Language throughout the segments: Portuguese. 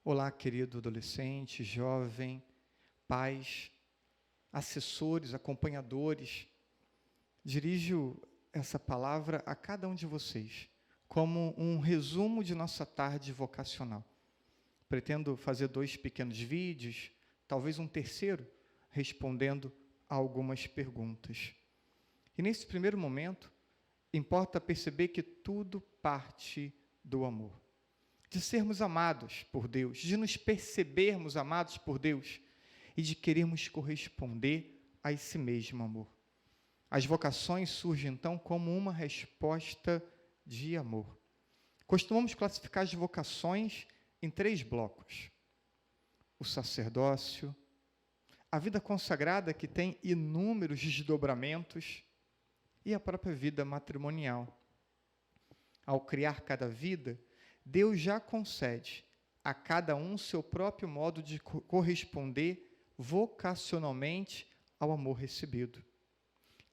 Olá, querido adolescente, jovem, pais, assessores, acompanhadores. Dirijo essa palavra a cada um de vocês, como um resumo de nossa tarde vocacional. Pretendo fazer 2 pequenos vídeos, talvez um terceiro, respondendo a algumas perguntas. E nesse primeiro momento, importa perceber que tudo parte do amor. De sermos amados por Deus, de nos percebermos amados por Deus e de querermos corresponder a esse mesmo amor. As vocações surgem, então, como uma resposta de amor. Costumamos classificar as vocações em 3 blocos. O sacerdócio, a vida consagrada, que tem inúmeros desdobramentos, e a própria vida matrimonial. Ao criar cada vida, Deus já concede a cada um seu próprio modo de corresponder vocacionalmente ao amor recebido.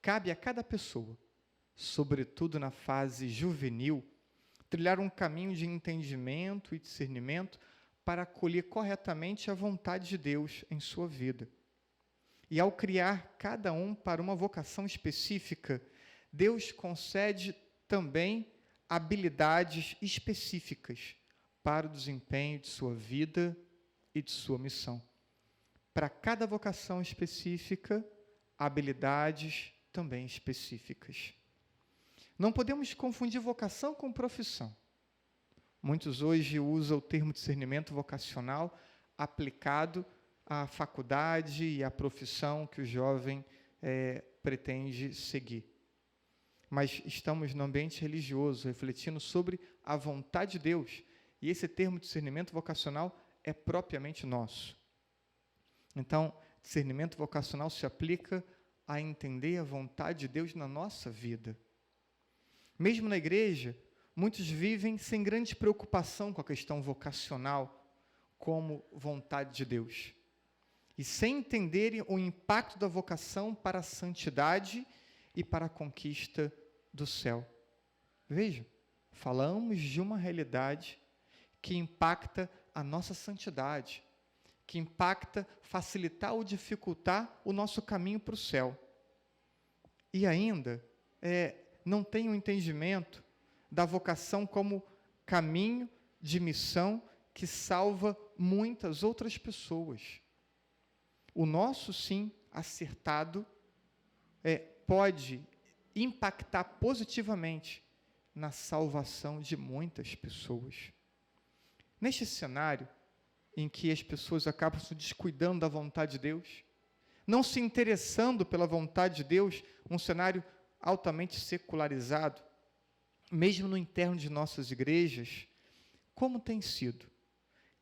Cabe a cada pessoa, sobretudo na fase juvenil, trilhar um caminho de entendimento e discernimento para acolher corretamente a vontade de Deus em sua vida. E ao criar cada um para uma vocação específica, Deus concede também habilidades específicas para o desempenho de sua vida e de sua missão. Para cada vocação específica, habilidades também específicas. Não podemos confundir vocação com profissão. Muitos hoje usam o termo discernimento vocacional aplicado à faculdade e à profissão que o jovem pretende seguir. Mas estamos no ambiente religioso, refletindo sobre a vontade de Deus. E esse termo discernimento vocacional é propriamente nosso. Então, discernimento vocacional se aplica a entender a vontade de Deus na nossa vida. Mesmo na igreja, muitos vivem sem grande preocupação com a questão vocacional como vontade de Deus. E sem entenderem o impacto da vocação para a santidade e para a conquista do céu. Vejam, falamos de uma realidade que impacta a nossa santidade, que impacta facilitar ou dificultar o nosso caminho para o céu. E ainda não tem um entendimento da vocação como caminho de missão que salva muitas outras pessoas. O nosso sim acertado pode impactar positivamente na salvação de muitas pessoas. Neste cenário em que as pessoas acabam se descuidando da vontade de Deus, não se interessando pela vontade de Deus, um cenário altamente secularizado, mesmo no interno de nossas igrejas, como tem sido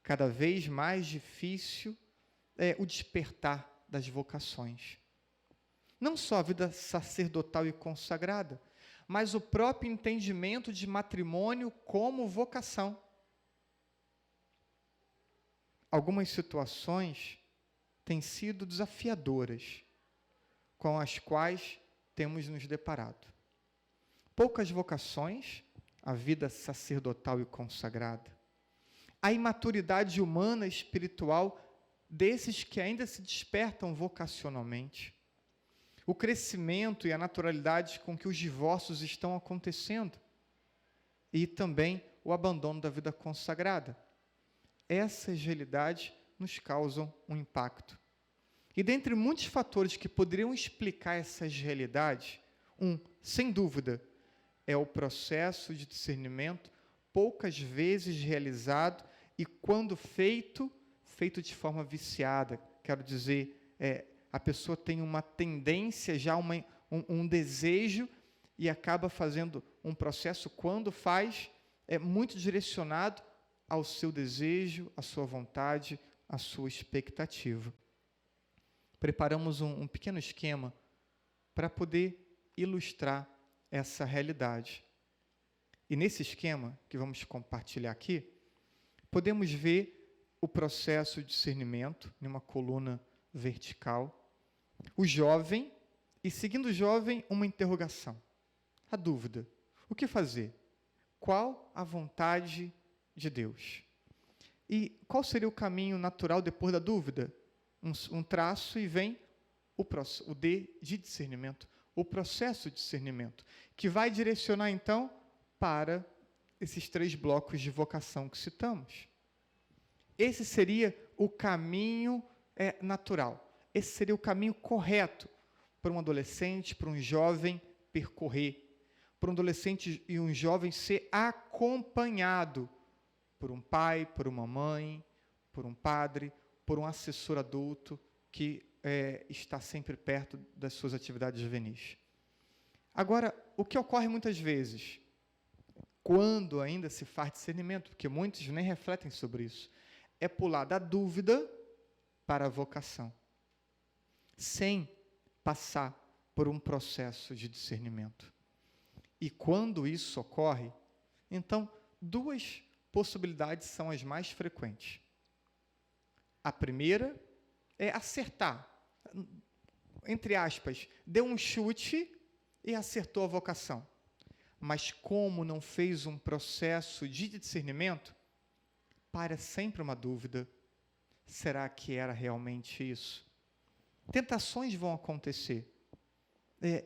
cada vez mais difícil o despertar das vocações. Não só a vida sacerdotal e consagrada, mas o próprio entendimento de matrimônio como vocação. Algumas situações têm sido desafiadoras, com as quais temos nos deparado. Poucas vocações, a vida sacerdotal e consagrada. A imaturidade humana e espiritual desses que ainda se despertam vocacionalmente. O crescimento e a naturalidade com que os divórcios estão acontecendo. E também o abandono da vida consagrada. Essas realidades nos causam um impacto. E dentre muitos fatores que poderiam explicar essas realidades, sem dúvida, é o processo de discernimento poucas vezes realizado e quando feito de forma viciada. Quero dizer, a pessoa tem uma tendência, já um desejo, e acaba fazendo um processo, quando faz, muito direcionado ao seu desejo, à sua vontade, à sua expectativa. Preparamos um pequeno esquema para poder ilustrar essa realidade. E nesse esquema, que vamos compartilhar aqui, podemos ver o processo de discernimento, em uma coluna vertical, o jovem, e seguindo o jovem, uma interrogação. A dúvida: o que fazer? Qual a vontade de Deus? E qual seria o caminho natural depois da dúvida? Um traço e vem o D de discernimento, o processo de discernimento, que vai direcionar, então, para esses 3 blocos de vocação que citamos. Esse seria o caminho natural. Esse seria o caminho correto para um adolescente, para um jovem percorrer. Para um adolescente e um jovem ser acompanhado por um pai, por uma mãe, por um padre, por um assessor adulto que está sempre perto das suas atividades juvenis. Agora, o que ocorre muitas vezes, quando ainda se faz discernimento, porque muitos nem refletem sobre isso, é pular da dúvida para a vocação, sem passar por um processo de discernimento. E quando isso ocorre, então, 2 possibilidades são as mais frequentes. A primeira é acertar, entre aspas, deu um chute e acertou a vocação. Mas como não fez um processo de discernimento, para sempre uma dúvida: será que era realmente isso? Tentações vão acontecer,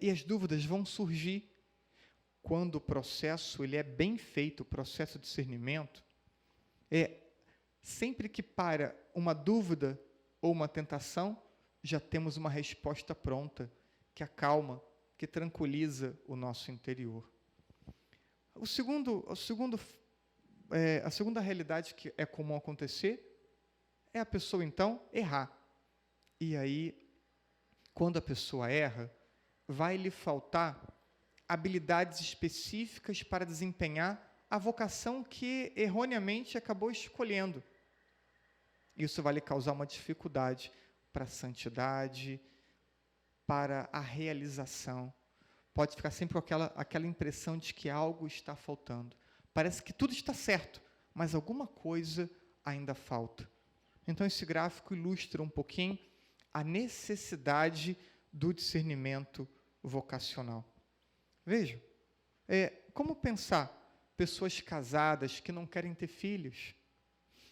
e as dúvidas vão surgir. Quando o processo ele é bem feito, o processo de discernimento, sempre que para uma dúvida ou uma tentação, já temos uma resposta pronta, que acalma, que tranquiliza o nosso interior. A segunda realidade que é comum acontecer é a pessoa, então, errar. E aí, quando a pessoa erra, vai lhe faltar habilidades específicas para desempenhar a vocação que erroneamente acabou escolhendo. Isso vai lhe causar uma dificuldade para a santidade, para a realização. Pode ficar sempre com aquela impressão de que algo está faltando. Parece que tudo está certo, mas alguma coisa ainda falta. Então, esse gráfico ilustra um pouquinho a necessidade do discernimento vocacional. Vejam, como pensar pessoas casadas que não querem ter filhos,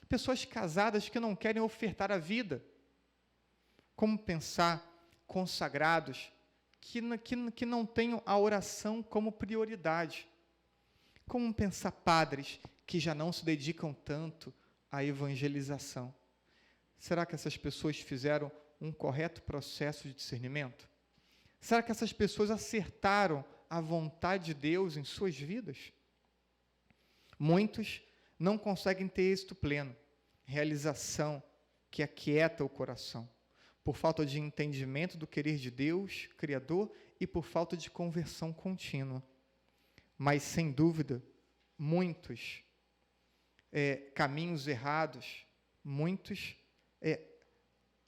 pessoas casadas que não querem ofertar a vida, como pensar consagrados que não tenham a oração como prioridade, como pensar padres que já não se dedicam tanto à evangelização. Será que essas pessoas fizeram um correto processo de discernimento? Será que essas pessoas acertaram a vontade de Deus em suas vidas? Muitos não conseguem ter êxito pleno, realização que aquieta o coração, por falta de entendimento do querer de Deus, Criador, e por falta de conversão contínua. Mas, sem dúvida, muitos caminhos errados, muitos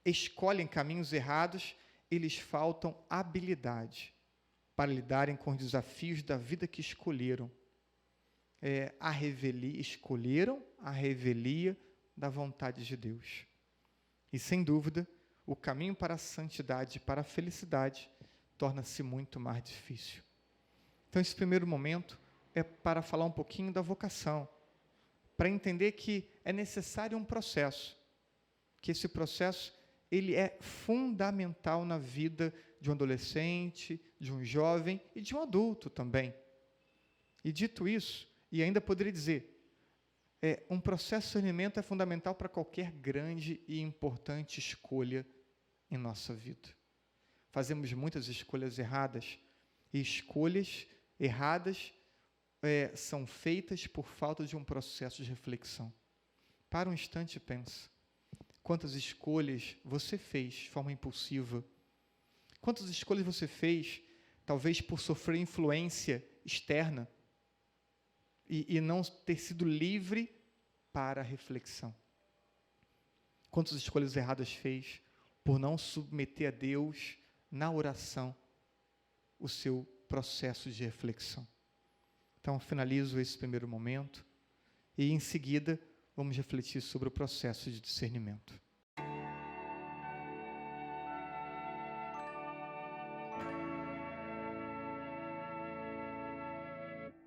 escolhem caminhos errados e lhes faltam habilidade para lidarem com os desafios da vida que escolheram. Escolheram a revelia da vontade de Deus. E, sem dúvida, o caminho para a santidade e para a felicidade torna-se muito mais difícil. Então, esse primeiro momento é para falar um pouquinho da vocação, para entender que é necessário um processo, que esse processo ele é fundamental na vida de um adolescente, de um jovem e de um adulto também. E dito isso, e ainda poderia dizer, um processo de discernimento é fundamental para qualquer grande e importante escolha em nossa vida. Fazemos muitas escolhas erradas, e escolhas erradas são feitas por falta de um processo de reflexão. Para um instante e pensa. Quantas escolhas você fez de forma impulsiva? Quantas escolhas você fez, talvez por sofrer influência externa e não ter sido livre para a reflexão? Quantas escolhas erradas fez por não submeter a Deus na oração o seu processo de reflexão? Então, finalizo esse primeiro momento e, em seguida, vamos refletir sobre o processo de discernimento.